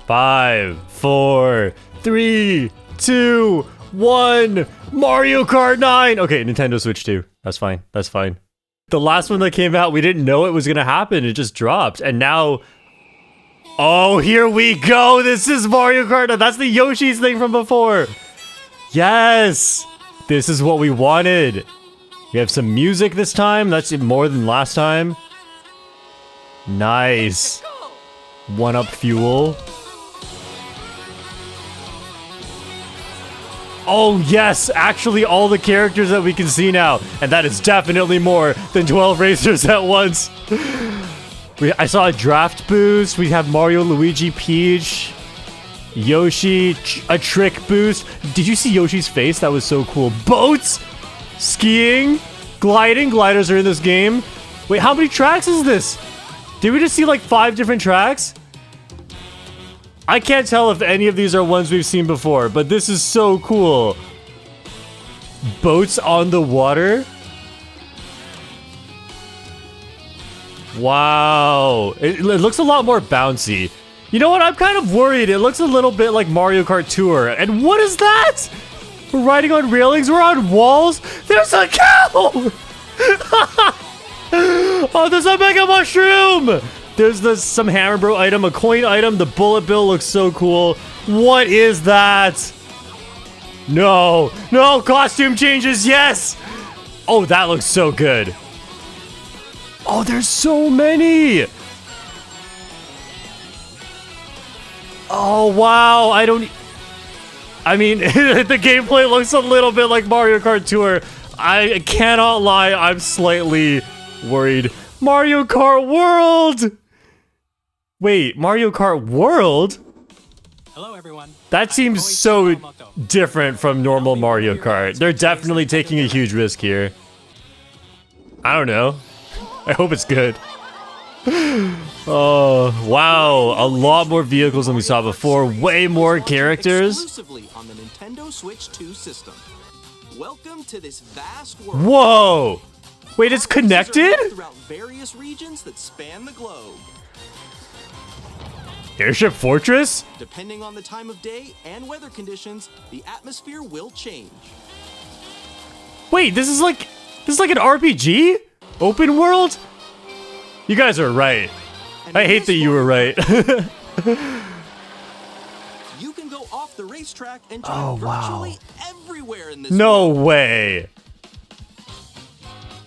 5, 4, 3, 2, 1. Mario Kart 9. Okay, Nintendo Switch 2. That's fine. That's fine. The last one that came out, we didn't know it was gonna happen. It just dropped. And now... Oh, here we go. This is Mario Kart. That's the Yoshi's thing from before. Yes. This is what we wanted. We have some music this time. That's more than last time. Nice. 1-up fuel. Oh yes, actually all the characters that we can see now. And that is definitely more than 12 racers at once. I saw a draft boost. We have Mario, Luigi, Peach, Yoshi, a trick boost. Did you see Yoshi's face? That was so cool. Boats, skiing, gliding. Gliders are in this game. Wait, how many tracks is this? Did we just see like 5 different tracks? I can't tell if any of these are ones we've seen before, but this is so cool. Boats on the water. Wow. It looks a lot more bouncy. You know what? I'm kind of worried. It looks a little bit like Mario Kart Tour. And what is that? We're riding on railings. We're on walls. There's a cow. Oh, there's a mega mushroom. There's some Hammer Bro item, a coin item. The bullet bill looks so cool. What is that? No. No, costume changes. Yes. Oh, that looks so good. Oh, there's so many. Oh, wow. I mean, the gameplay looks a little bit like Mario Kart Tour. I cannot lie. I'm slightly worried. Mario Kart World. Wait, Mario Kart World? Hello, everyone. That seems so different from normal Mario Kart. They're definitely taking a huge risk here. I don't know. I hope it's good. Oh, wow. A lot more vehicles than we saw before. Way more characters. Exclusively on the Nintendo Switch 2 system. Welcome to this vast world. Whoa. Wait, it's connected? Throughout various regions that span the globe. Airship Fortress? Depending on the time of day and weather conditions, the atmosphere will change. Wait, this is like an RPG? Open world? You guys are right. I hate that you were right. You can go off the racetrack and drive virtually everywhere in this No world. way.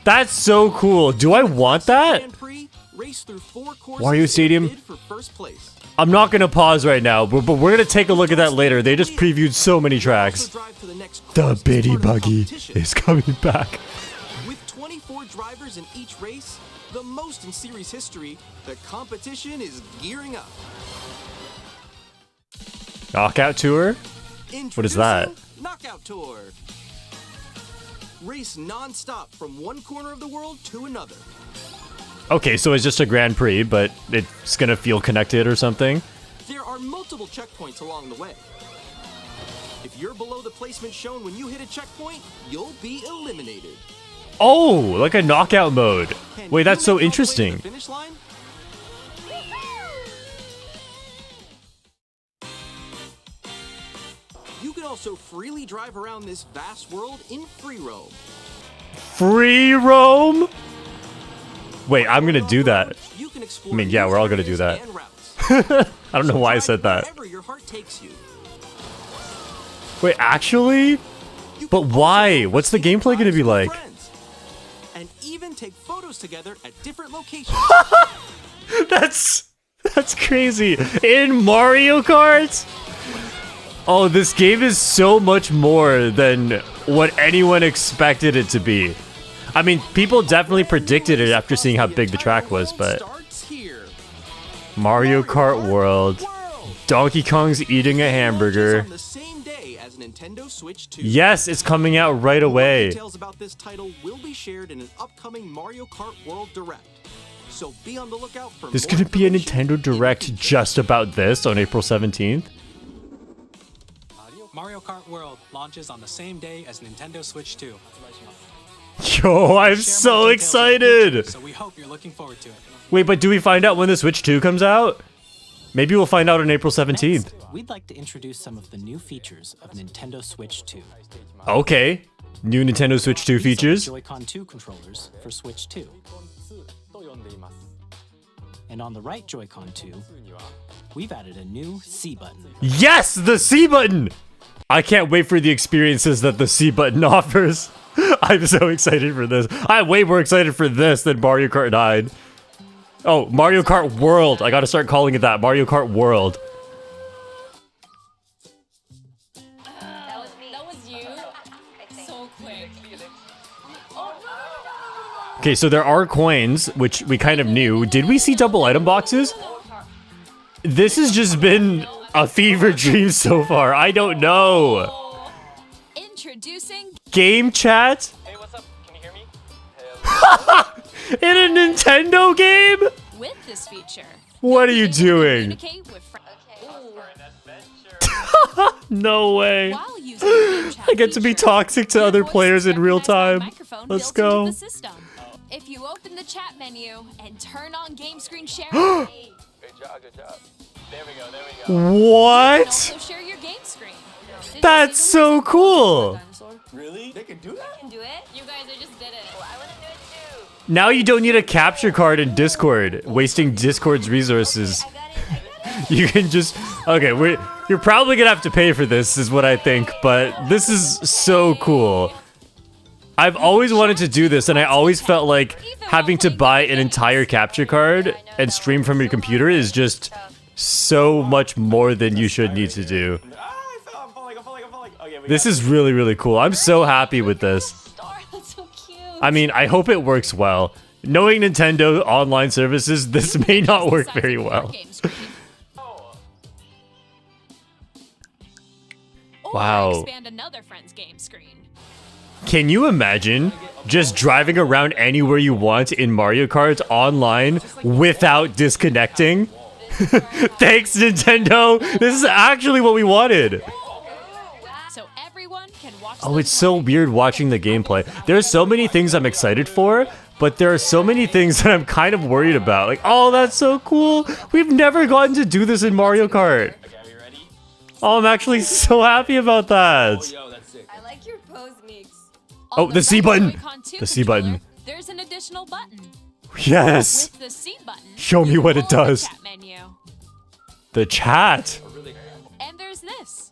That's so cool. Do I want that? Race through 4 courses Wario Stadium? and bid for first place. I'm not gonna pause right now, but we're gonna take a look at that later. They just previewed so many tracks. The Biddy Buggy is coming back. With 24 drivers in each race, the most in series history, the competition is gearing up. Knockout Tour? What is that? Introducing Knockout Tour. Race non-stop from one corner of the world to another. Okay, so it's just a Grand Prix, but it's gonna feel connected or something? There are multiple checkpoints along the way. If you're below the placement shown when you hit a checkpoint, you'll be eliminated. Oh, like a knockout mode. Wait, that's so interesting. Finish line? You can also freely drive around this vast world in free roam. Free roam? Wait, I'm gonna do that. I mean, yeah, we're all gonna do that. I don't know why I said that. Wait, actually? But why? What's the gameplay gonna be like? And even take photos together at different locations. That's crazy. In Mario Kart? Oh, this game is so much more than what anyone expected it to be. I mean, people definitely predicted it after seeing how big the track was, but... Mario Kart World. Donkey Kong's eating a hamburger. Yes, it's coming out right away. Details about this title will be shared in an upcoming Mario Kart World Direct. So be on the lookout for There's gonna be a Nintendo Direct just about this on April 17th. Mario Kart World launches on the same day as Nintendo Switch 2. Yo, I'm so excited! So we hope you're looking forward to it. Wait, but do we find out when the Switch 2 comes out? Maybe we'll find out on April 17th. Next, we'd like to introduce some of the new features of Nintendo Switch 2. Okay. New Nintendo Switch 2 These are the features. Joy-Con 2 controllers for Switch 2. And on the right Joy-Con 2, we've added a new C button. Yes, the C button! I can't wait for the experiences that the C button offers. I'm so excited for this. I'm way more excited for this than Mario Kart 9. Oh, Mario Kart World. I gotta start calling it that. Mario Kart World. That was you. So quick. Okay, so there are coins, which we kind of knew. Did we see double item boxes? This has just been a fever dream so far. I don't know. Introducing Game chat? Hey, what's up? Can you hear me? In a Nintendo game? with this feature. What are you doing? Communicate with friends. No way. While using the game chat I get to be feature, toxic to your other voice players is in real recognized by a time. microphone Let's built into go. the system. If you open the chat menu and turn on game screen sharing, Good job, good job. There we go, there we go. you can What? also share your game screen. Did you That's see so cool. Really? They can do that? do it? You guys are just did it. I want to do it too. Now you don't need a capture card in Discord, wasting Discord's resources. You can just okay. You're probably gonna have to pay for this, is what I think. But this is so cool. I've always wanted to do this, and I always felt like having to buy an entire capture card and stream from your computer is just so much more than you should need to do. I'm falling. Okay, This is really, really cool. I'm so happy with this. Star, that's so cute. I mean, I hope it works well. Knowing Nintendo online services, this may not work Size very of your well. game screen. Or Wow. expand another friend's game screen. Can you imagine just driving around anywhere you want in Mario Kart online without disconnecting? Thanks, Nintendo! This is actually what we wanted! So everyone can watch. Oh, it's so weird watching the gameplay. There's so many things I'm excited for, but there are so many things that I'm kind of worried about. Like, oh, that's so cool! We've never gotten to do this in Mario Kart! Okay, are you ready? Oh, I'm actually so happy about that! Yo, that's sick. I like your pose, Meeks. Oh, the C button! The C button. There's an additional button. Yes! With the C button. Show me you what it pull up the does. Chat menu. The chat! And there's this.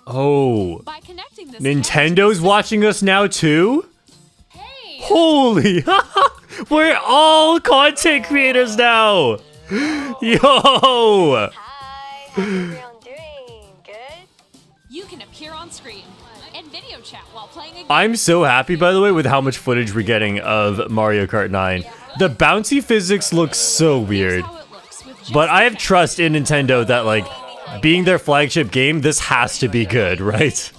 Oh. By connecting this Nintendo's watching us now too? Hey. Holy! We're all content creators now! Yo! Hi, how's everyone doing? Good? You can appear on screen and video chat while playing a game. I'm so happy, by the way, with how much footage we're getting of Mario Kart 9. The bouncy physics looks so weird. How it looks with just But I have the trust in Nintendo that, like, being their flagship game, this has to be good, right?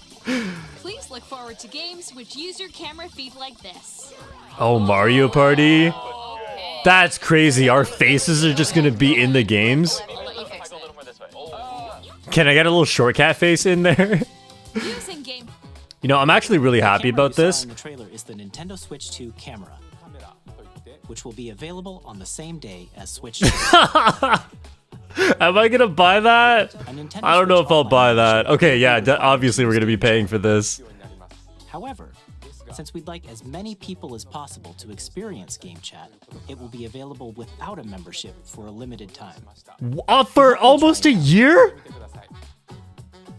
Please look forward to games which use your camera feed like this. Oh, Mario Party? Okay. That's crazy. Our faces are just gonna be in the games. I'll let you fix Go a it. little more this way. Can I get a little short cat face in there? Using game. You know, I'm actually really happy camera about you saw this. in the trailer is the Nintendo Switch 2 camera, which will be available on the same day as Switch 2. Am I gonna buy that? A Nintendo I don't know Switch if I'll Online buy that. membership Okay, will yeah, be obviously we're gonna be paying for this. However, since we'd like as many people as possible to experience Game Chat, it will be available without a membership for a limited time. For almost a year?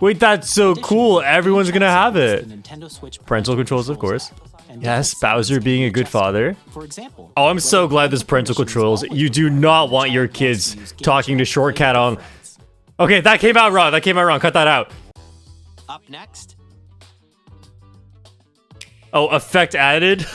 Wait, that's so cool. Everyone's gonna have it. The Nintendo Switch Parental controls, of course. and Yes, different Bowser settings being can a be good adjusted. father. For example, Oh, I'm so glad there's parental controls. You do not want your kids talking to Shortcat on. Okay, that came out wrong. Cut that out. Up next, Oh, effect added?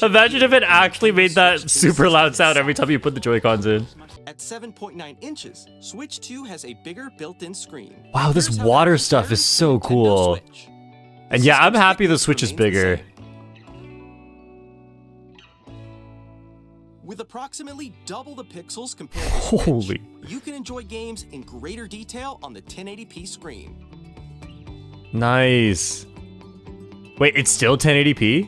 Imagine if it actually made that super loud sound every time you put the Joy-Cons in. At 7.9 inches, Switch 2 has a bigger built-in screen. Wow, this Here's how water that stuff is compares so to Nintendo cool. Switch. And yeah, I'm System's happy the thickness Switch is remains the bigger. same. With approximately double the pixels compared to Switch, Holy. you can enjoy games in greater detail on the 1080p screen. Nice. Wait, it's still 1080p?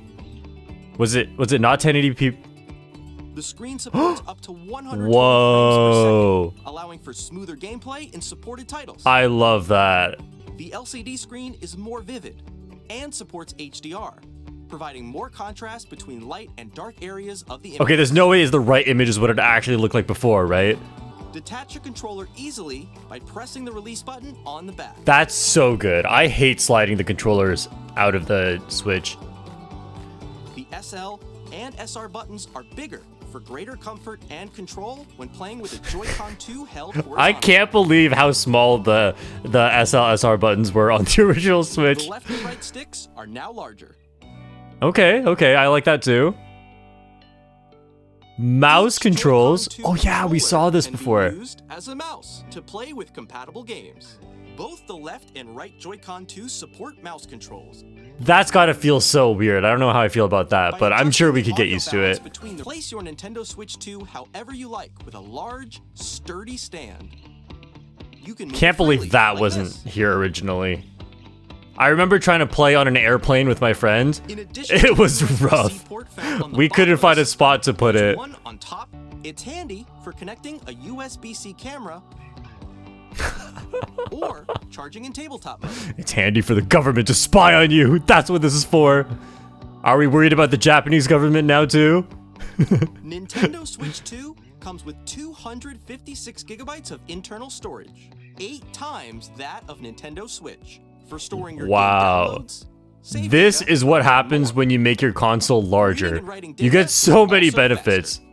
Was it not 1080p? The screen supports up to 120 Whoa. frames per second, allowing for smoother gameplay in supported titles. I love that. The LCD screen is more vivid and supports HDR, providing more contrast between light and dark areas of the image. Okay, there's no way the right image is what it actually looked like before, right? Detach your controller easily by pressing the release button on the back. That's so good. I hate sliding the controllers out of the Switch. The SL and SR buttons are bigger for greater comfort and control when playing with a Joy-Con 2 held horizontally. I can't believe how small the SL/SR buttons were on the original Switch. The left and right sticks are now larger. Okay, I like that too. Mouse Each controls. Joy-Con 2 Oh yeah, we controller saw this can be before. used as a mouse to play with compatible games. Both the left and right Joy-Con 2 support mouse controls. That's gotta feel so weird. I don't know how I feel about that, but I'm sure we could get used to it. Place your Nintendo Switch 2 however you like with a large, sturdy stand. You can move Can't freely, believe that like wasn't this. here originally. I remember trying to play on an airplane with my friend. In addition It to was the USB rough. port found on the We couldn't bottom find a of the spot to put there's it. one on top. It's handy for connecting a USB-C camera or charging in tabletop mode. It's handy for the government to spy on you. That's what this is for. Are we worried about the Japanese government now too? Nintendo Switch 2 comes with 256 gigabytes of internal storage, 8 times that of Nintendo Switch, for storing your Wow. game downloads. save This data, is what and happens more. when you make your console larger. Reading and writing You data get so is many also benefits. faster.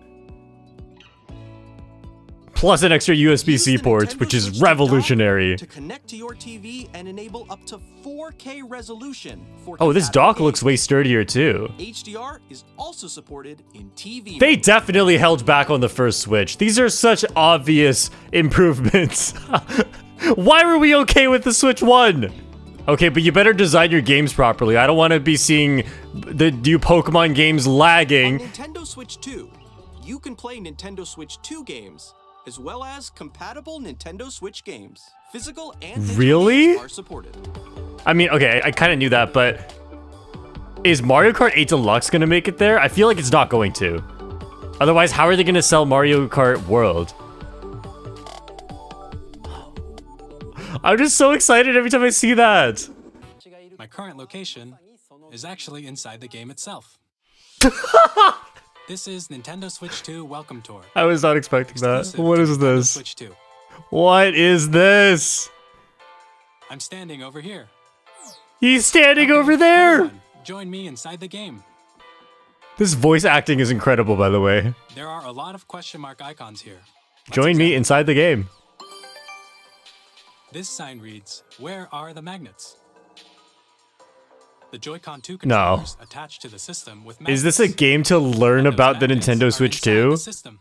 Plus an extra Use USB-C the ports, Nintendo which is Switch to dock revolutionary. To connect to your TV and enable up to 4K resolution for Oh, this compatible dock looks games. way sturdier too. HDR is also supported in TV. They mode. definitely held back on the first Switch. These are such obvious improvements. Why were we okay with the Switch 1? Okay, but you better design your games properly. I don't want to be seeing the new Pokemon games On lagging. Nintendo Switch 2, you can play Nintendo Switch 2 games, as well as compatible Nintendo Switch games. Physical and digital Really? games are supported. I mean, okay, I kind of knew that, but is Mario Kart 8 Deluxe going to make it there? I feel like it's not going to. Otherwise, how are they going to sell Mario Kart World? I'm just so excited every time I see that. My current location is actually inside the game itself. This is Nintendo Switch 2 Welcome Tour. I was not expecting that. Exclusive What to is Nintendo this? Switch 2. What is this? I'm standing over here. He's standing Okay, over there. everyone, join me inside the game. This voice acting is incredible, by the way. There are a lot of question mark icons here. Let's Join me examine. inside the game. This sign reads, "Where are the magnets?" The Joy-Con 2 No. controllers attached to the system with magnets. Is this a game to learn Those about the magnets Nintendo are Switch inside 2? the system.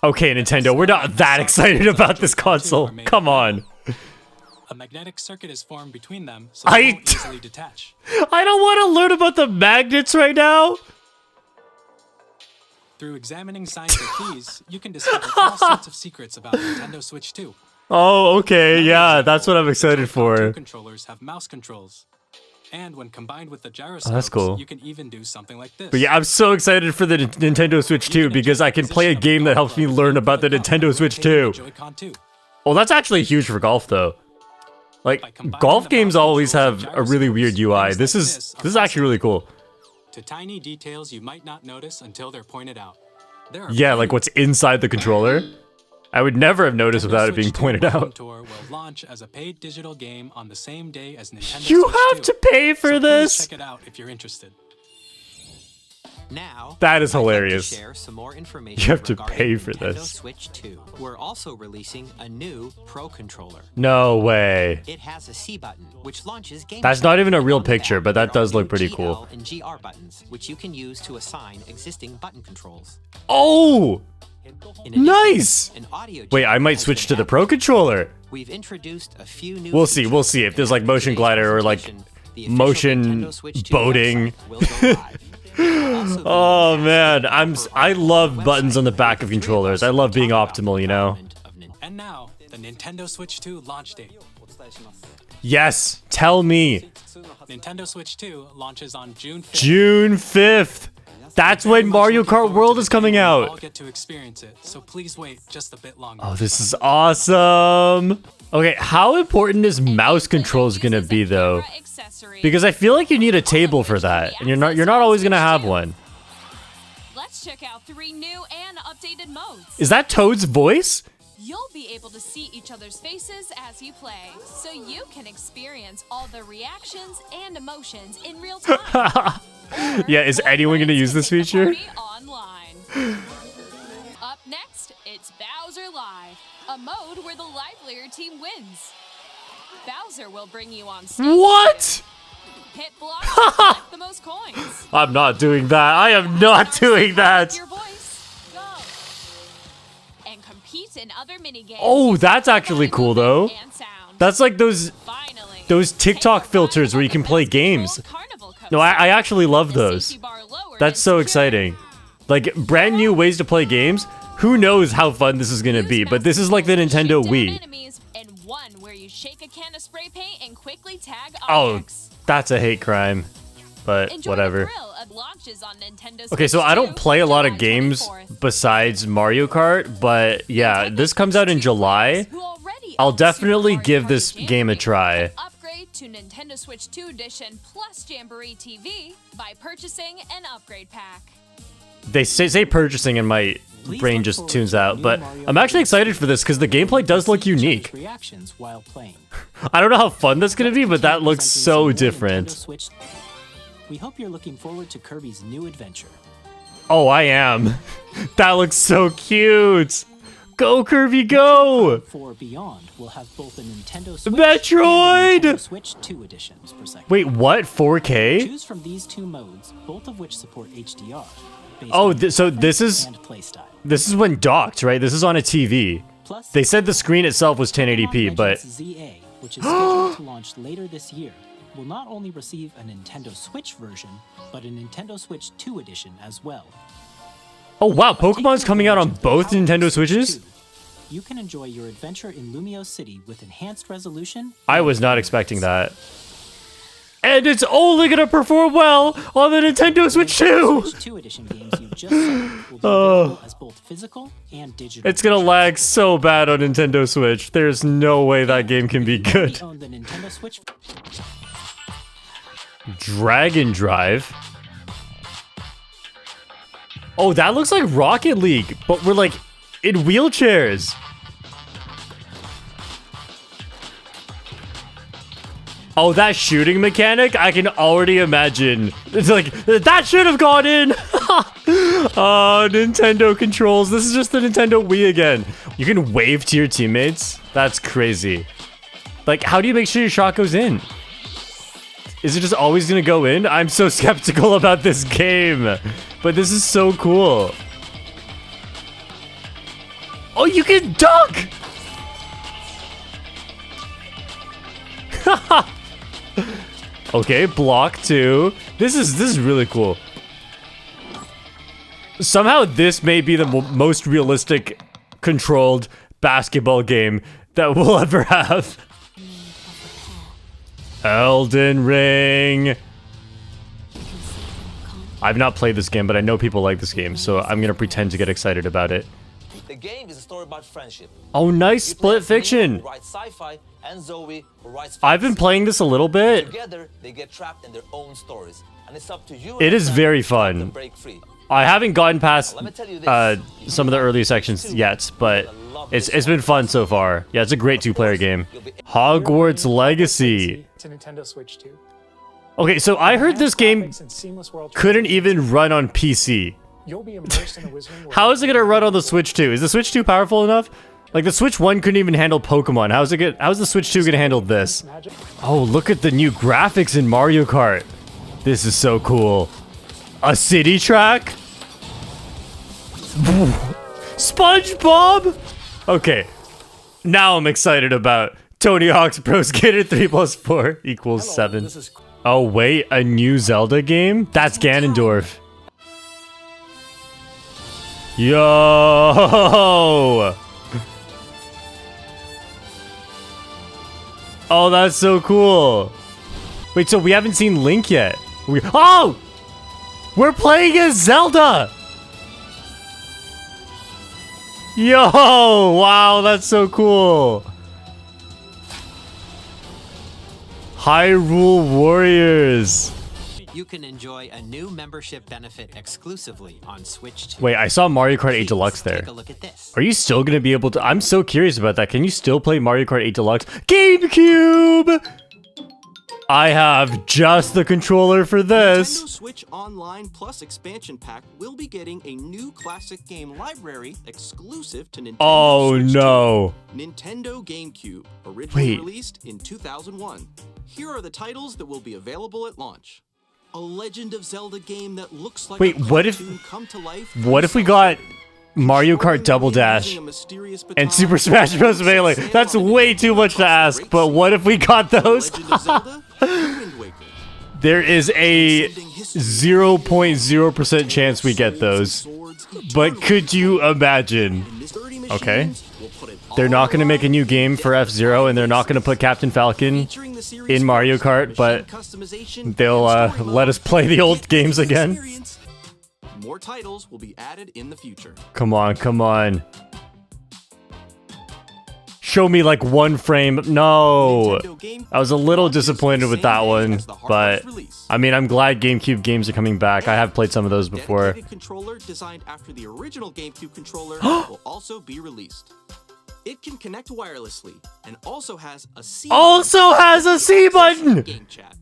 Okay, Nintendo, we're not that excited about this console. Come on. A magnetic circuit is formed between them, so I- they won't easily detach. I don't want to learn about the magnets right now. Through examining signs or keys, you can discover all sorts of secrets about Nintendo Switch 2. Oh, okay, Another yeah, example, that's what I'm the excited Joy-Con 2 for. controllers have mouse controls. And when combined with the gyroscopes, that's cool. you can even do something like this. But yeah, I'm so excited for the Nintendo Switch 2 because I can play a game that helps me learn about the Nintendo Switch 2. Joy-Con 2. Well, that's actually huge for golf, though. Like, By combining golf the games mouse always controls have and a really weird gyroscopes, UI. things This like is this this is actually really cool. To tiny details you might not notice until they're pointed out. There are Yeah, plenty like what's inside the controller. I would never have noticed Nintendo without it being Switch 2 pointed Welcome out. Tour will launch as a paid digital game on the same day as Nintendo You Switch have 2. to pay for So please this? check it out if you're interested. Now, That is I'd like to hilarious. share some more information You have to regarding pay for Nintendo this. Switch 2. We're also releasing a new Pro controller. No way. It has a C button, which launches game. That's chat. not even a real On the picture, back, but that there are does look new pretty GL cool. and GR buttons, which you can use to assign existing button controls. Oh! In addition, Nice! An audio Wait, jack I might has switch been to the added. Pro controller. We've introduced a few new. We'll see, we'll features, see if there's, and like, after motion today's glider or, like, presentation, the official motion Nintendo Switch 2 boating. website will go live. We'll also be Oh able to man, access I the love website buttons on the back where of the three controllers. us I love being talk about optimal, you know. development of Nintendo. And now, the Nintendo Switch 2 launch date. Yes, tell me. Nintendo Switch 2 launches on June 5th. June 5th. That's when Mario Kart World is coming All out. get to experience it, so please wait just a bit longer. Oh, this is awesome. Okay, how important is mouse controls gonna be though? Because I feel like you need a table for that, and you're not always gonna have one. Let's check out 3 new and updated modes. Is that Toad's voice? You'll be able to see each other's faces as you play, so you can experience all the reactions and emotions in real time. Yeah, is anyone gonna use this feature? Online. Up next, it's Bowser Live, a mode where the livelier team wins. Bowser will bring you on stage. What? Hit blocks to collect the most coins. I'm not doing that. I am not doing that. Your voice. Go. And compete in other minigames. Oh, that's actually cool though. And sound. That's like those Finally, TikTok filters where you can play games. No, I actually love those. That's so exciting. Like brand new ways to play games. Who knows how fun this is gonna be? But this is like the Nintendo Wii. And one where you shake a can of spray paint and quickly tag Oh, objects. that's a hate crime. But Enjoy whatever. the thrill of launches on Nintendo Okay, so Switch I don't 2 play a lot of July games 24th. besides Mario Kart, but yeah, this comes out in July. Who already I'll own definitely Super Mario give Kart this game a Jamboree try. can upgrade to Nintendo Switch 2 Edition plus Jamboree TV by purchasing an upgrade pack. They say purchasing and my brain just tunes out, but I'm actually excited for this because the gameplay does look unique. Reactions while playing. I don't know how fun that's gonna be, but that looks so different. We hope you're looking forward to Kirby's new adventure. Oh, I am. That looks so cute. Go, Kirby, go! 4 Beyond will have both a Nintendo Switch Metroid! and a Nintendo Switch 2 editions per second. Wait, what? 4K? Choose from these 2 modes, both of which support HDR. based Oh, on so preference this is and playstyle. this is when docked, right? This is on a TV. Plus, They said the screen itself was 1080p, Pokemon but Legends ZA, which is scheduled to launch later this year, will not only receive a Nintendo Switch version, but a Nintendo Switch 2 edition as well. oh wow, Pokemon's coming out on both Nintendo Switches? You can enjoy your adventure in Lumio City with enhanced resolution. I was not expecting that. And it's only gonna perform well on the Nintendo Switch 2! Switch 2 edition games you just saw will be available as both physical and digital. It's gonna lag so bad on Nintendo Switch. There's no way that game can be good. We own the Nintendo Switch. Dragon Drive? Oh, that looks like Rocket League, but we're like in wheelchairs. Oh, that shooting mechanic, I can already imagine. It's like, that should have gone in. Oh, Nintendo controls. This is just the Nintendo Wii again. You can wave to your teammates. That's crazy. Like, how do you make sure your shot goes in? Is it just always gonna go in? I'm so skeptical about this game. But this is so cool. Oh, you can duck! Okay, block 2. This is really cool. Somehow this may be the most realistic controlled basketball game that we'll ever have. Elden Ring. I've not played this game, but I know people like this game, so I'm gonna pretend to get excited about it. The game is a story about friendship. Oh, nice You play split as Link, fiction. who writes sci-fi, and Zoe, who writes I've been fantasy. playing this a little bit. Together, they get trapped in their own stories, and it's up to you. It and is your very friends to help fun. them break free. I haven't gotten past Let me tell you this. some of the early sections yet, but it's been fun so far. Yeah, it's a great two-player game. Hogwarts Legacy. To Nintendo Switch 2. Okay, so I heard this game Graphics and seamless world couldn't even run on PC. You'll be immersed in a wizarding world. How is it gonna run on the Switch 2? Is the Switch 2 powerful enough? Like the Switch 1 couldn't even handle Pokemon. How's the Switch 2 gonna handle this? Magic. Oh, look at the new graphics in Mario Kart. This is so cool. A city track? SpongeBob? Okay. Now I'm excited about Tony Hawk's Pro Skater 3 plus 4 equals 7. Oh wait, a new Zelda game? That's Ganondorf. Yo! Oh, that's so cool. Wait, so we haven't seen Link yet. Oh! We're playing as Zelda! Yo! Wow, that's so cool. Hyrule Warriors. You can enjoy a new membership benefit exclusively on Switch 2. Wait, I saw Mario Kart 8 Deluxe there. Take a look at this. Are you still gonna be able to? I'm so curious about that. Can you still play Mario Kart 8 Deluxe? GameCube! I have just the controller for this. Nintendo Switch Online Plus expansion pack will be getting a new classic game library exclusive to Nintendo Switch 2. No. Nintendo GameCube, originally Wait. released in 2001. Here are the titles that will be available at launch. A Legend of Zelda game that looks like Wait, a what if- cartoon come to life. What if we got Mario Kart Double Dash and Super Smash Bros. Melee? That's way too much to ask, but what if we got those? Legend of Zelda, Wind Waker. There is a 0.0% chance we get those. But could you imagine? Okay. They're not going to make a new game for F-Zero, and they're not going to put Captain Falcon in Mario Kart, but they'll let us play the old games again. More titles will be added in the future. Come on, come on. Show me like one frame. No. I was a little disappointed with that one, but I mean, I'm glad GameCube games are coming back. I have played some of those before. Dedicated controller designed after the original GameCube controller will also be released. It can connect wirelessly and also has a C button. Game chat.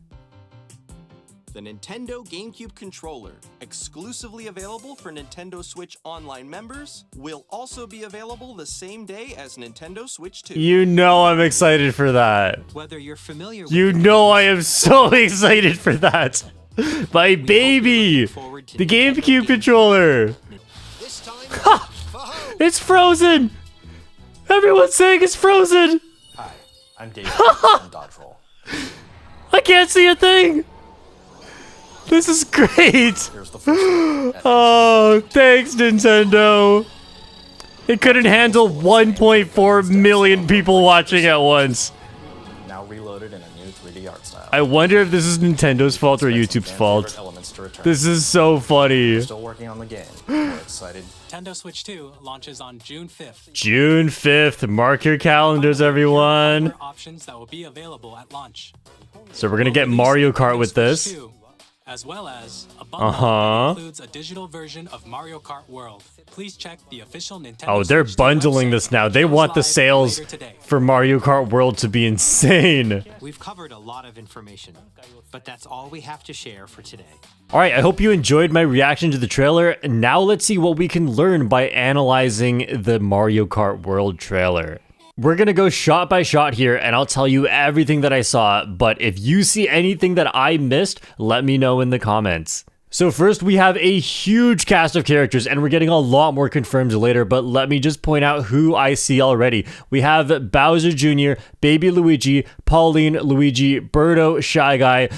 The Nintendo GameCube controller, exclusively available for Nintendo Switch Online members, will also be available the same day as Nintendo Switch 2. You know I'm excited for that. Whether you're familiar with You know I am so excited for that. My baby. The GameCube controller. Ha! It's frozen. Everyone's saying it's frozen. Hi, I'm David from Dodge Roll. I can't see a thing. This is great. Here's the first Oh, thanks, Nintendo. It couldn't handle 1.4 million people watching at once. now reloaded in a new 3D art style. I wonder if this is Nintendo's fault or YouTube's fault. This is so funny. We're still working on the game. We're excited. Nintendo Switch 2 launches on June 5th. June 5th. Mark your calendars, everyone. Options that will be available at launch. So we're gonna get Mario Kart with this. As well as a bundle that includes a digital version of Mario Kart World. Please check the official Nintendo Oh, they're Switch bundling website. this now. They want the sales for Mario Kart World to be insane. We've covered a lot of information, but that's all we have to share for today. All right, I hope you enjoyed my reaction to the trailer. Now let's see what we can learn by analyzing the Mario Kart World trailer. We're gonna go shot by shot here, and I'll tell you everything that I saw, but if you see anything that I missed, let me know in the comments. So first, we have a huge cast of characters, and we're getting a lot more confirmed later, but let me just point out who I see already. We have Bowser Jr., Baby Luigi, Pauline, Luigi, Birdo, Shy Guy.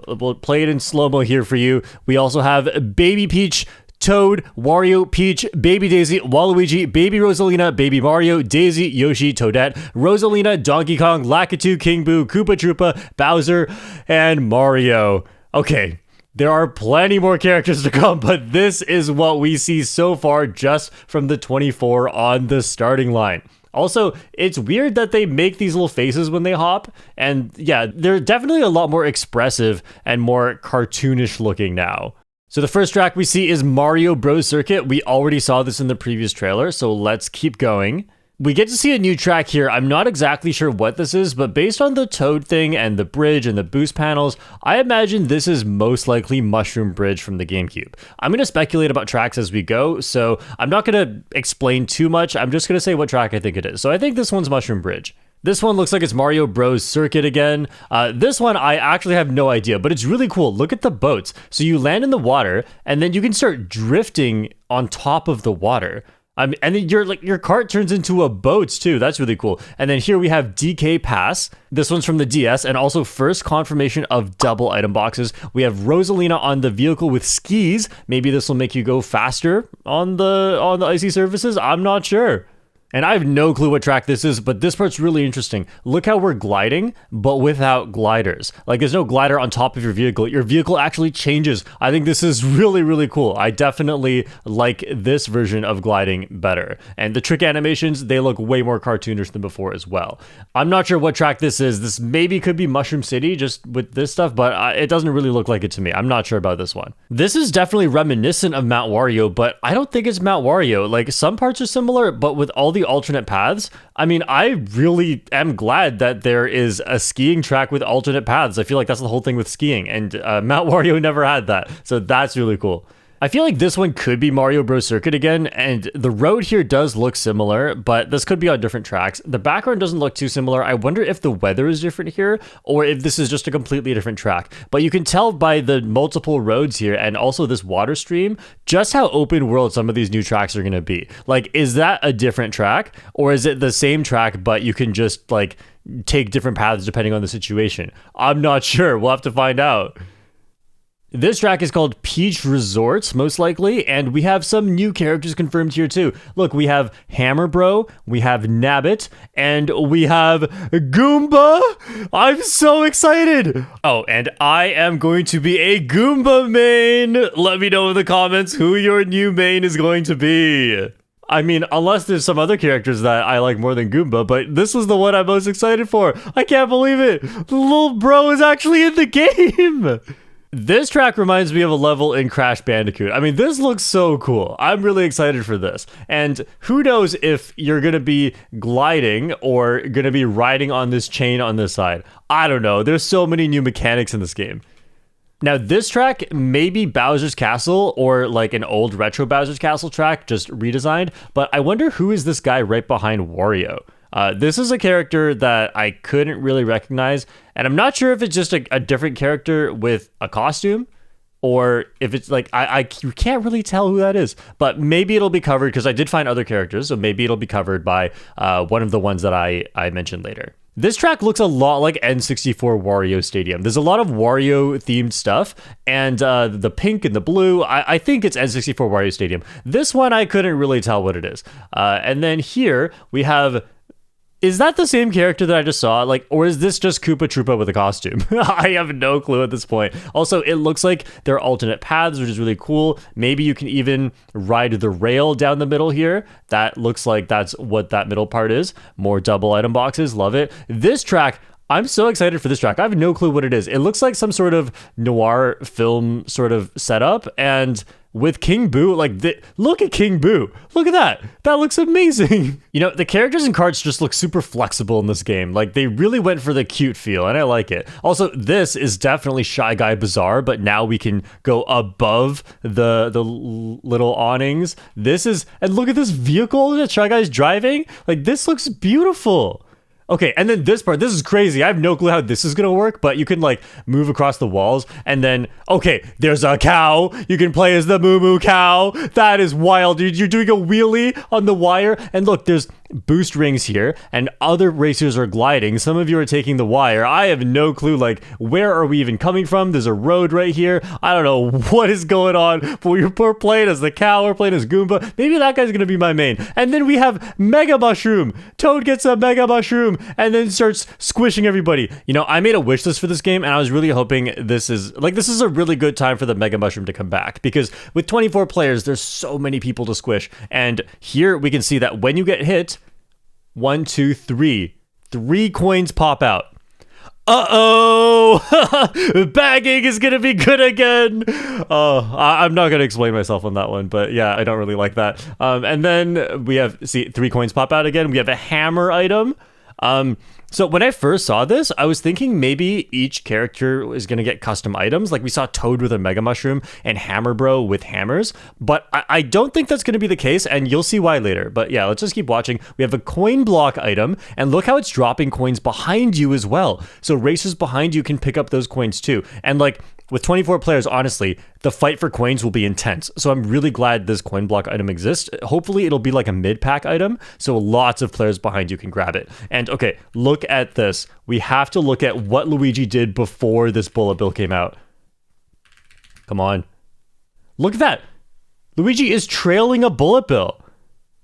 We'll play it in slow-mo here for you. We also have Baby Peach, Toad, Wario, Peach, Baby Daisy, Waluigi, Baby Rosalina, Baby Mario, Daisy, Yoshi, Toadette, Rosalina, Donkey Kong, Lakitu, King Boo, Koopa Troopa, Bowser, and Mario. Okay, there are plenty more characters to come, but this is what we see so far just from the 24 on the starting line. Also, it's weird that they make these little faces when they hop, and yeah, they're definitely a lot more expressive and more cartoonish looking now. So the first track we see is Mario Bros. Circuit. We already saw this in the previous trailer, so let's keep going. We get to see a new track here. I'm not exactly sure what this is, but based on the Toad thing and the bridge and the boost panels, I imagine this is most likely Mushroom Bridge from the GameCube. I'm going to speculate about tracks as we go, so I'm not going to explain too much. I'm just going to say what track I think it is. So I think this one's Mushroom Bridge. This one looks like it's Mario Bros. Circuit again. This one, I actually have no idea, but it's really cool. Look at the boats. So you land in the water, and then you can start drifting on top of the water. And then your cart turns into a boat too. That's really cool. And then here we have DK Pass. This one's from the DS, and also first confirmation of double item boxes. We have Rosalina on the vehicle with skis. Maybe this will make you go faster on the icy surfaces. I'm not sure. And I have no clue what track this is, but this part's really interesting. Look how we're gliding, but without gliders. Like, there's no glider on top of your vehicle. Your vehicle actually changes. I think this is really, really cool. I definitely like this version of gliding better. And the trick animations, they look way more cartoonish than before as well. I'm not sure what track this is. This maybe could be Mushroom City just with this stuff, but it doesn't really look like it to me. I'm not sure about this one. This is definitely reminiscent of Mount Wario, but I don't think it's Mount Wario. Like, some parts are similar, but with all the alternate paths, I mean, I really am glad that there is a skiing track with alternate paths. I feel like that's the whole thing with skiing, and Mount Wario never had that, so that's really cool. I feel like this one could be Mario Bros. Circuit again, and the road here does look similar, but this could be on different tracks. The background doesn't look too similar. I wonder if the weather is different here, or if this is just a completely different track. But you can tell by the multiple roads here, and also this water stream, just how open world some of these new tracks are going to be. Like, is that a different track, or is it the same track, but you can just, like, take different paths depending on the situation? I'm not sure. We'll have to find out. This track is called Peach Resorts, most likely, and we have some new characters confirmed here too. Look, we have Hammer Bro, we have Nabbit, and we have Goomba! I'm so excited! Oh, and I am going to be a Goomba main! Let me know in the comments who your new main is going to be. I mean, unless there's some other characters that I like more than Goomba, but this was the one I'm most excited for. I can't believe it! The little bro is actually in the game! This track reminds me of a level in Crash Bandicoot. I mean, this looks so cool. I'm really excited for this. And who knows if you're going to be gliding or going to be riding on this chain on this side. I don't know. There's so many new mechanics in this game. Now, this track may be Bowser's Castle or like an old retro Bowser's Castle track, just redesigned. But I wonder who is this guy right behind Wario? This is a character that I couldn't really recognize, and I'm not sure if it's just a different character with a costume, or if it's like, you can't really tell who that is, but maybe it'll be covered, because I did find other characters, so maybe it'll be covered by one of the ones that I mentioned later. This track looks a lot like N64 Wario Stadium. There's a lot of Wario-themed stuff, and the pink and the blue, I think it's N64 Wario Stadium. This one, I couldn't really tell what it is. And then here, we have... Is that the same character that I just saw? Like, or is this just Koopa Troopa with a costume? I have no clue at this point. Also, it looks like there are alternate paths, which is really cool. Maybe you can even ride the rail down the middle here. That looks like that's what that middle part is. More double item boxes. Love it. This track, I'm so excited for this track. I have no clue what it is. It looks like some sort of noir film sort of setup, and with King Boo, like, look at King Boo. Look at that. That looks amazing. You know, the characters and carts just look super flexible in this game. Like, they really went for the cute feel, and I like it. Also, this is definitely Shy Guy Bazaar, but now we can go above the little awnings. This is, and look at this vehicle that Shy Guy's driving. Like, this looks beautiful. Okay, and then this part, this is crazy. I have no clue how this is gonna work, but you can like move across the walls, and then, okay, there's a cow. You can play as the Moo Moo cow. That is wild, dude. You're doing a wheelie on the wire, and look, there's boost rings here, and other racers are gliding. Some of you are taking the wire. I have no clue, like, where are we even coming from? There's a road right here. I don't know what is going on, but we're playing as the cow, we're playing as Goomba. Maybe that guy's gonna be my main. And then we have Mega Mushroom. Toad gets a Mega Mushroom and then starts squishing everybody. You know, I made a wish list for this game, and I was really hoping this is a really good time for the Mega Mushroom to come back, because with 24 players, there's so many people to squish. And here we can see that when you get hit, 1, 2, 3. 3 coins pop out. Uh-oh! Bagging is gonna be good again! Oh, I'm not gonna explain myself on that one, but yeah, I don't really like that. And then we have, see, 3 coins pop out again. We have a hammer item. So when I first saw this, I was thinking maybe each character is going to get custom items. Like we saw Toad with a Mega Mushroom and Hammer Bro with hammers. But I don't think that's going to be the case, and you'll see why later. But yeah, let's just keep watching. We have a coin block item, and look how it's dropping coins behind you as well. So racers behind you can pick up those coins too. And like, with 24 players, honestly, the fight for coins will be intense. So I'm really glad this coin block item exists. Hopefully it'll be like a mid-pack item, so lots of players behind you can grab it. And okay, look at this. We have to look at what Luigi did before this bullet bill came out. Come on. Look at that. Luigi is trailing a bullet bill.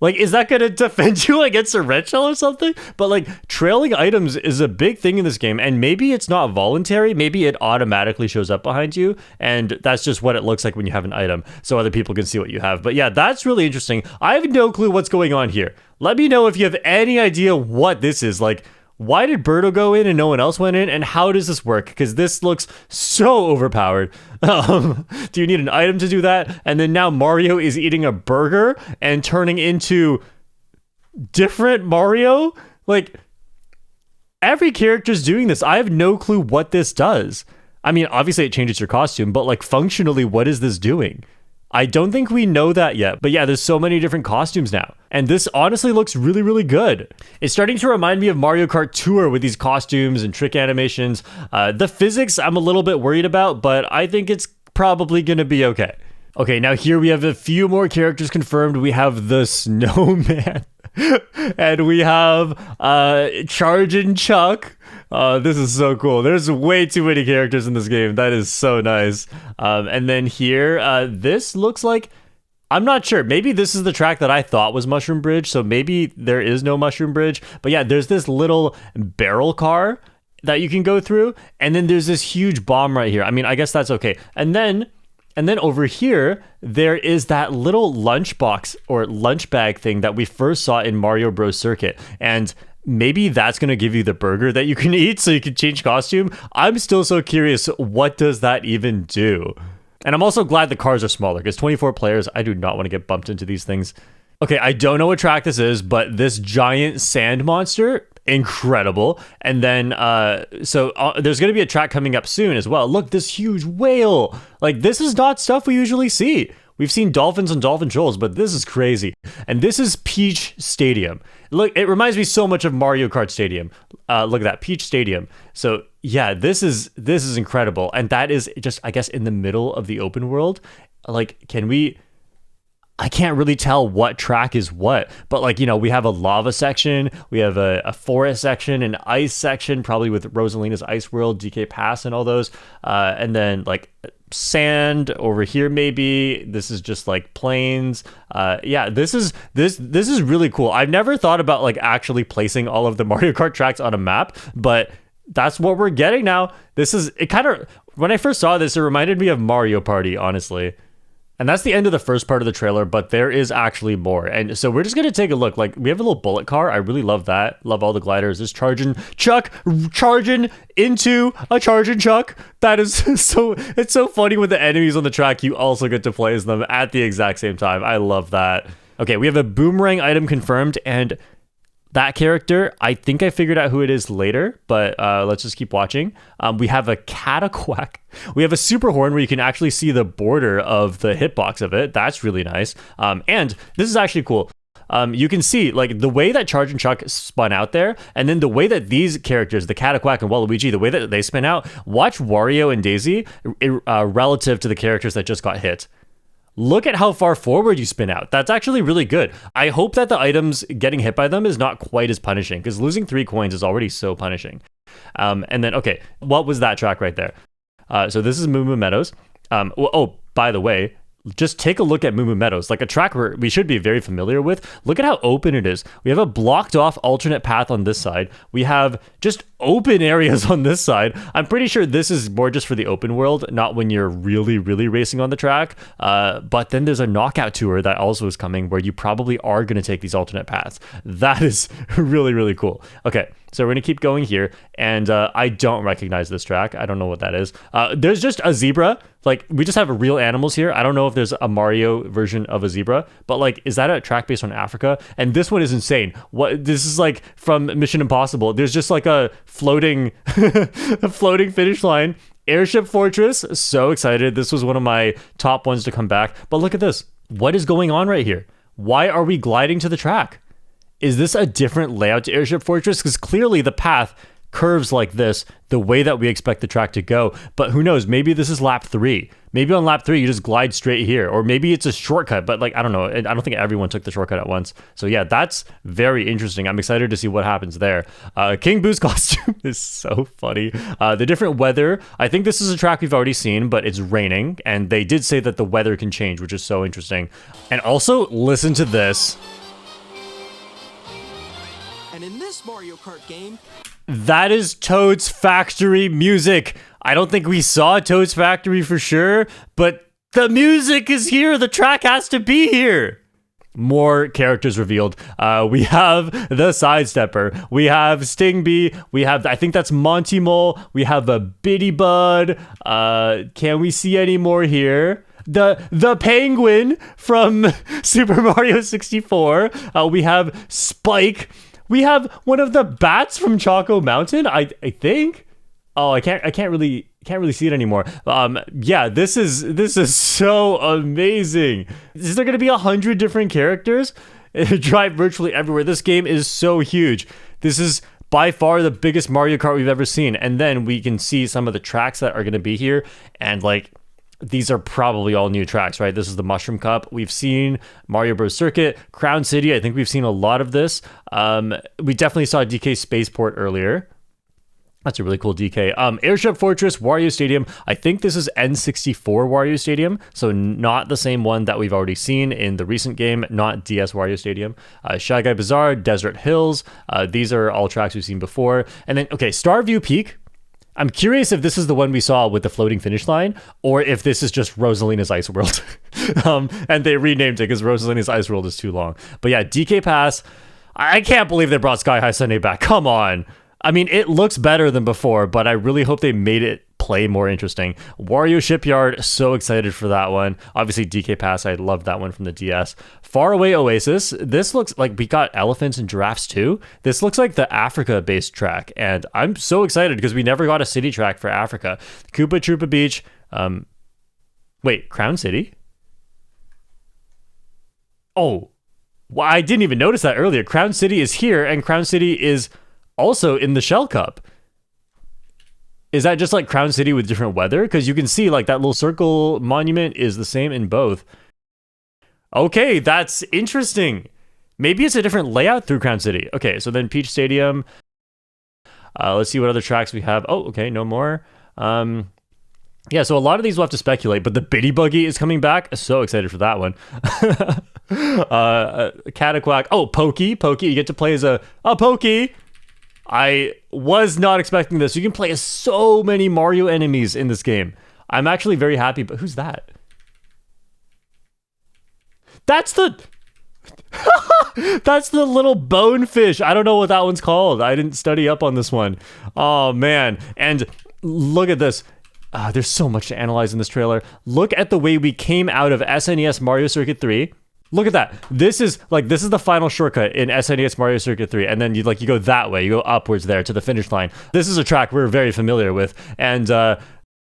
Like, is that going to defend you against a red shell or something? But like, trailing items is a big thing in this game, and maybe it's not voluntary. Maybe it automatically shows up behind you, and that's just what it looks like when you have an item, so other people can see what you have. But yeah, that's really interesting. I have no clue what's going on here. Let me know if you have any idea what this is. Like, why did Birdo go in and no one else went in, and how does this work? Because this looks so overpowered. Do you need an item to do that? And then now Mario is eating a burger and turning into different Mario? Like, every character's doing this. I have no clue what this does. I mean, obviously it changes your costume, but like functionally, what is this doing? I don't think we know that yet, but yeah, there's so many different costumes now. And this honestly looks really, really good. It's starting to remind me of Mario Kart Tour with these costumes and trick animations. The physics I'm a little bit worried about, but I think it's probably gonna be okay. Okay, now here we have a few more characters confirmed. We have the Snowman. And we have Chargin' Chuck. This is so cool. There's way too many characters in this game. That is so nice. And then here, this looks like, I'm not sure. Maybe this is the track that I thought was Mushroom Bridge. So maybe there is no Mushroom Bridge. But yeah, there's this little barrel car that you can go through. And then there's this huge bomb right here. I mean, I guess that's okay. And then over here, there is that little lunchbox or lunch bag thing that we first saw in Mario Bros. Circuit. And maybe that's going to give you the burger that you can eat so you can change costume. I'm still so curious, what does that even do? And I'm also glad the cars are smaller, because 24 players, I do not want to get bumped into these things. Okay, I don't know what track this is, but this giant sand monster, incredible. And then there's going to be a track coming up soon as well. Look, this huge whale. Like, this is not stuff we usually see. We've seen dolphins and dolphin shoals, but this is crazy. And this is Peach Stadium. Look, it reminds me so much of Mario Kart Stadium. Look at that, Peach Stadium. So yeah, this is incredible. And that is just, I guess, in the middle of the open world. Like, I can't really tell what track is what, but like, you know, we have a lava section, we have a forest section, an ice section, probably with Rosalina's Ice World, DK Pass and all those. And then like sand over here, maybe. This is just like plains. Yeah, this is really cool. I've never thought about like actually placing all of the Mario Kart tracks on a map, but that's what we're getting now. When I first saw this, it reminded me of Mario Party, honestly. And that's the end of the first part of the trailer, but there is actually more. And so we're just going to take a look. Like, we have a little bullet car. I really love that. Love all the gliders. There's Chargin' Chuck charging into a Chargin' Chuck. That is it's so funny with the enemies on the track. You also get to play as them at the exact same time. I love that. Okay, we have a boomerang item confirmed, and that character, I think I figured out who it is later, but let's just keep watching. We have a Cataquack. We have a super horn where you can actually see the border of the hitbox of it. That's really nice. And this is actually cool. You can see like the way that Chargin' Chuck spun out there, and then the way that these characters, the Cataquack and Waluigi, the way that they spin out. Watch Wario and Daisy relative to the characters that just got hit. Look at how far forward you spin out. That's actually really good. I hope that the items getting hit by them is not quite as punishing, because losing 3 coins is already so punishing. And then, okay, what was that track right there? So this is Moo Moo Meadows. Oh, by the way, just take a look at Moo Moo Meadows, like a track where we should be very familiar with. Look at how open it is. We have a blocked off alternate path on this side. We have just open areas on this side. I'm pretty sure this is more just for the open world, not when you're really, really racing on the track. But then there's a knockout tour that also is coming where you probably are going to take these alternate paths. That is really, really cool. Okay, so we're going to keep going here. And I don't recognize this track. I don't know what that is. There's just a zebra. Like, we just have real animals here. I don't know if there's a Mario version of a zebra, but like, is that a track based on Africa? And this one is insane. This is like from Mission Impossible. There's just like a floating finish line. Airship Fortress, so excited. This was one of my top ones to come back. But look at this. What is going on right here? Why are we gliding to the track? Is this a different layout to Airship Fortress? Because clearly the path curves like this, the way that we expect the track to go. But who knows? Maybe this is lap 3. Maybe on lap 3 you just glide straight here, or maybe it's a shortcut. But like, I don't know. I don't think everyone took the shortcut at once. So yeah, that's very interesting. I'm excited to see what happens there. King Boo's costume is so funny. The different weather. I think this is a track we've already seen, but it's raining, and they did say that the weather can change, which is so interesting. And also, listen to this. this Mario Kart game, That is Toad's Factory music. I don't think we saw Toad's Factory for sure, but the music is here. The track has to be here. More characters revealed. We have the Sidestepper. We have Stingbee. We have, I think that's Monty Mole. We have a Bitty Bud. Can we see any more here? The Penguin from Super Mario 64. We have Spike. We have one of the bats from Choco Mountain. I think. Oh, I can't really see it anymore. Yeah, this is so amazing. Is there gonna be 100 different characters? Drive virtually everywhere. This game is so huge. This is by far the biggest Mario Kart we've ever seen. And then we can see some of the tracks that are gonna be here, and like, these are probably all new tracks, right? This is the Mushroom Cup. We've seen Mario Bros. Circuit, Crown City. I think we've seen a lot of this. We definitely saw DK Spaceport earlier. That's a really cool DK. Airship Fortress, Wario Stadium. I think this is N64 Wario Stadium, so not the same one that we've already seen in the recent game, not DS Wario Stadium. Shy Guy Bazaar, Desert Hills. These are all tracks we've seen before. And then, okay, Starview Peak. I'm curious if this is the one we saw with the floating finish line, or if this is just Rosalina's Ice World. And they renamed it because Rosalina's Ice World is too long. But yeah, DK Pass. I can't believe they brought Sky High Sunday back. Come on. I mean, it looks better than before, but I really hope they made it play more interesting. Wario Shipyard, so excited for that one. Obviously, DK Pass, I love that one from the DS. Faraway Oasis, this looks like we got elephants and giraffes too. This looks like the Africa-based track, and I'm so excited because we never got a city track for Africa. Koopa Troopa Beach, wait, Crown City? Oh, well, I didn't even notice that earlier. Crown City is here, and Crown City is also in the Shell Cup. Is that just like Crown City with different weather? Because you can see like that little circle monument is the same in both. Okay, that's interesting. Maybe it's a different layout through Crown City. Okay, so then Peach Stadium. Let's see what other tracks we have. Oh, okay, no more. Yeah, so a lot of these we'll have to speculate, but the Bitty Buggy is coming back. So excited for that one. Cataquack. Oh, Pokey. You get to play as a Pokey. I was not expecting this. You can play as so many Mario enemies in this game. I'm actually very happy, but who's that? That's the... That's the little bonefish. I don't know what that one's called. I didn't study up on this one. Oh, man. And look at this. There's so much to analyze in this trailer. Look at the way we came out of SNES Mario Circuit 3. Look at that. This is the final shortcut in SNES Mario Circuit 3. And then you go that way. You go upwards there to the finish line. This is a track we're very familiar with. And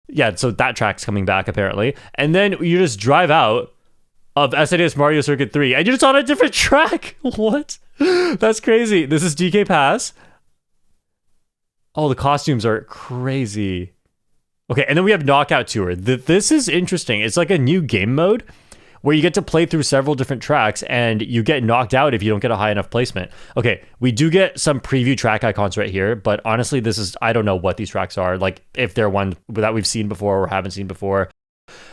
yeah, so that track's coming back apparently. And then you just drive out of SNES Mario Circuit 3 and you're just on a different track. What? That's crazy. This is DK Pass. Oh, the costumes are crazy. Okay, and then we have Knockout Tour. This is interesting. It's like a new game mode where you get to play through several different tracks and you get knocked out if you don't get a high enough placement. Okay, we do get some preview track icons right here, but honestly, I don't know what these tracks are, like if they're one that we've seen before or haven't seen before.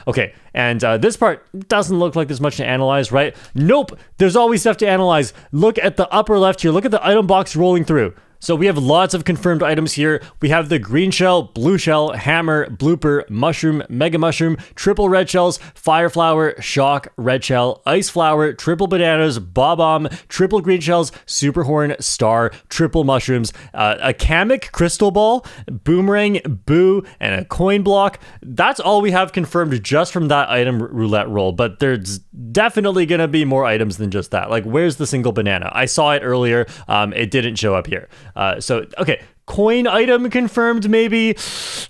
Okay, and this part doesn't look like there's much to analyze, right? Nope, there's always stuff to analyze. Look at the upper left here. Look at the item box rolling through. So we have lots of confirmed items here. We have the green shell, blue shell, hammer, blooper, mushroom, mega mushroom, triple red shells, fire flower, shock, red shell, ice flower, triple bananas, bob-omb, triple green shells, super horn, star, triple mushrooms, a Kamek crystal ball, boomerang, boo, and a coin block. That's all we have confirmed just from that item roulette roll, but there's definitely gonna be more items than just that. Like, where's the single banana? I saw it earlier. It didn't show up here. Okay, coin item confirmed maybe.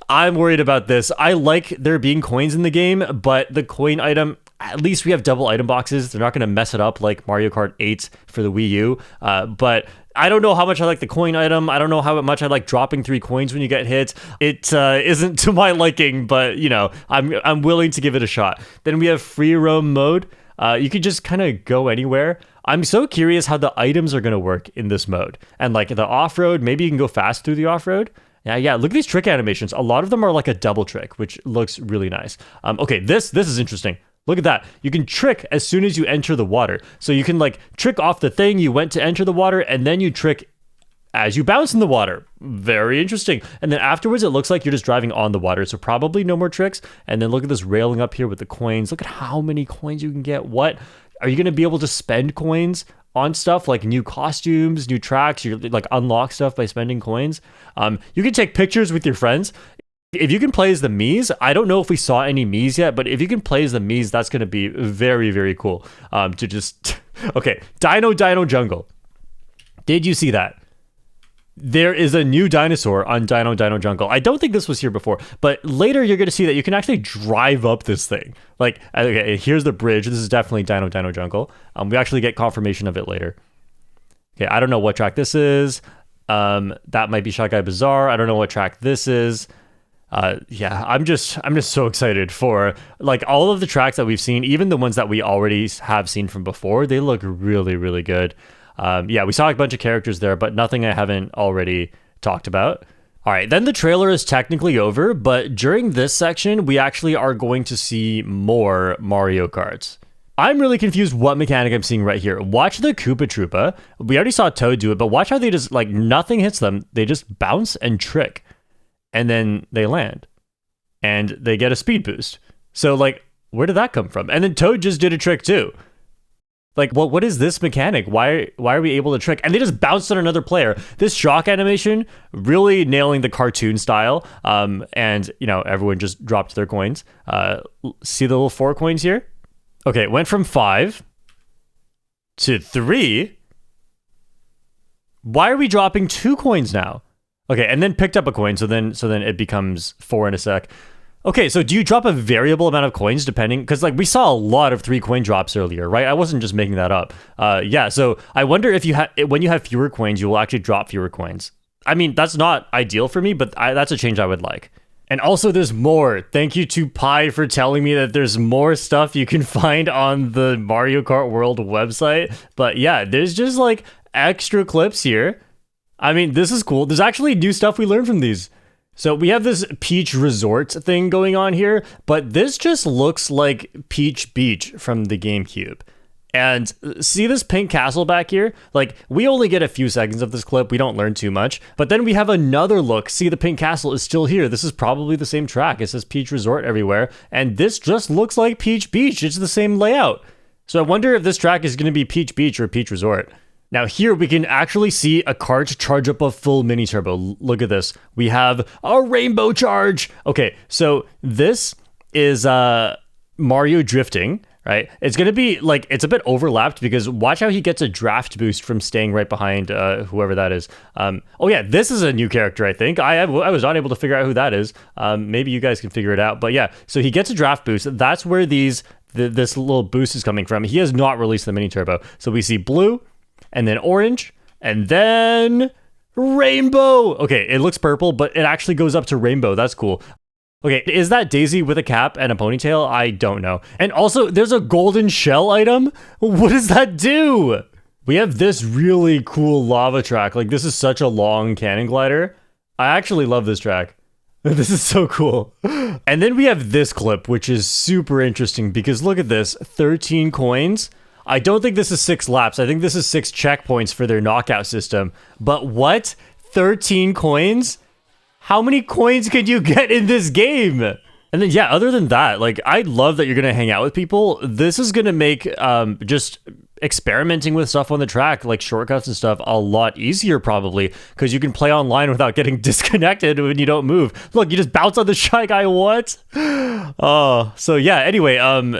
I'm worried about this. I like there being coins in the game, but the coin item, at least we have double item boxes. They're not going to mess it up like Mario Kart 8 for the Wii U. But I don't know how much I like the coin item. I don't know how much I like dropping 3 coins when you get hit. It isn't to my liking, but you know, I'm willing to give it a shot. Then we have free roam mode. You could just kind of go anywhere. I'm so curious how the items are going to work in this mode. And like the off-road, maybe you can go fast through the off-road. Yeah, look at these trick animations. A lot of them are like a double trick, which looks really nice. Okay, this is interesting. Look at that. You can trick as soon as you enter the water. So you can like trick off the thing you went to enter the water, and then you trick as you bounce in the water. Very interesting. And then afterwards, it looks like you're just driving on the water. So probably no more tricks. And then look at this railing up here with the coins. Look at how many coins you can get. What? Are you going to be able to spend coins on stuff like new costumes, new tracks? You like unlock stuff by spending coins. You can take pictures with your friends. If you can play as the Miis, I don't know if we saw any Miis yet, but if you can play as the Miis, that's going to be very, very cool. To just okay, Dino Jungle. Did you see that? There is a new dinosaur on Dino Jungle. I don't think this was here before, but later you're going to see that you can actually drive up this thing. Like, okay, here's the bridge. This is definitely Dino Jungle. We actually get confirmation of it later. Okay, I don't know what track this is. That might be Shy Guy Bazaar. I don't know what track this is. Yeah, I'm just so excited for like all of the tracks that we've seen, even the ones that we already have seen from before. They look really, really good. Yeah, we saw a bunch of characters there, but nothing I haven't already talked about. All right, then the trailer is technically over, but during this section, we actually are going to see more Mario Karts. I'm really confused what mechanic I'm seeing right here. Watch the Koopa Troopa. We already saw Toad do it, but watch how they just, like, nothing hits them. They just bounce and trick, and then they land, and they get a speed boost. So, like, where did that come from? And then Toad just did a trick too. Like, what is this mechanic? Why are we able to trick? And they just bounced on another player. This shock animation, really nailing the cartoon style. And, you know, everyone just dropped their coins. See the little 4 coins here? Okay, it went from 5 to 3. Why are we dropping 2 coins now? Okay, and then picked up a coin, so then it becomes 4 in a sec. Okay, so do you drop a variable amount of coins depending? Because like we saw a lot of 3 coin drops earlier, right? I wasn't just making that up. Yeah, so I wonder if when you have fewer coins, you will actually drop fewer coins. I mean, that's not ideal for me, but that's a change I would like. And also there's more. Thank you to Pi for telling me that there's more stuff you can find on the Mario Kart World website. But yeah, there's just like extra clips here. I mean, this is cool. There's actually new stuff we learned from these. So we have this Peach Resort thing going on here, but this just looks like Peach Beach from the GameCube. And see this pink castle back here? Like, we only get a few seconds of this clip. We don't learn too much. But then we have another look. See, the pink castle is still here. This is probably the same track. It says Peach Resort everywhere. And this just looks like Peach Beach. It's the same layout. So I wonder if this track is going to be Peach Beach or Peach Resort. Now here we can actually see a kart charge up a full mini turbo. Look at this. We have a rainbow charge. Okay, so this is Mario drifting, right? It's going to be like, it's a bit overlapped because watch how he gets a draft boost from staying right behind whoever that is. Oh yeah, this is a new character, I think. I was not able to figure out who that is. Maybe you guys can figure it out. But yeah, so he gets a draft boost. That's where this little boost is coming from. He has not released the mini turbo. So we see blue, and then orange, and then rainbow. Okay, it looks purple, but it actually goes up to rainbow. That's cool. Okay, is that Daisy with a cap and a ponytail? I don't know. And also, there's a golden shell item. What does that do? We have this really cool lava track. Like, this is such a long cannon glider. I actually love this track. This is so cool. And then we have this clip, which is super interesting because look at this, 13 coins. I don't think this is 6 laps. I think this is 6 checkpoints for their knockout system. But what? 13 coins? How many coins could you get in this game? And then, yeah, other than that, like, I love that you're going to hang out with people. This is going to make just experimenting with stuff on the track, like shortcuts and stuff, a lot easier probably, because you can play online without getting disconnected when you don't move. Look, you just bounce on the Shy Guy, what? Oh, so yeah, anyway,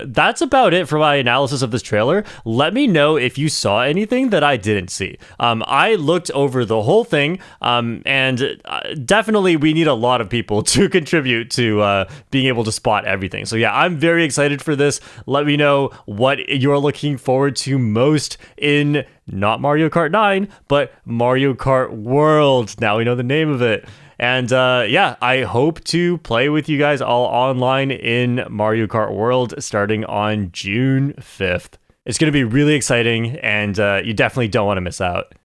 that's about it for my analysis of this trailer. Let me know if you saw anything that I didn't see. I looked over the whole thing, and definitely we need a lot of people to contribute to being able to spot everything. So yeah, I'm very excited for this. Let me know what you're looking forward to most in not Mario Kart 9, but Mario Kart World. Now we know the name of it. And yeah, I hope to play with you guys all online in Mario Kart World starting on June 5th. It's going to be really exciting, and you definitely don't want to miss out.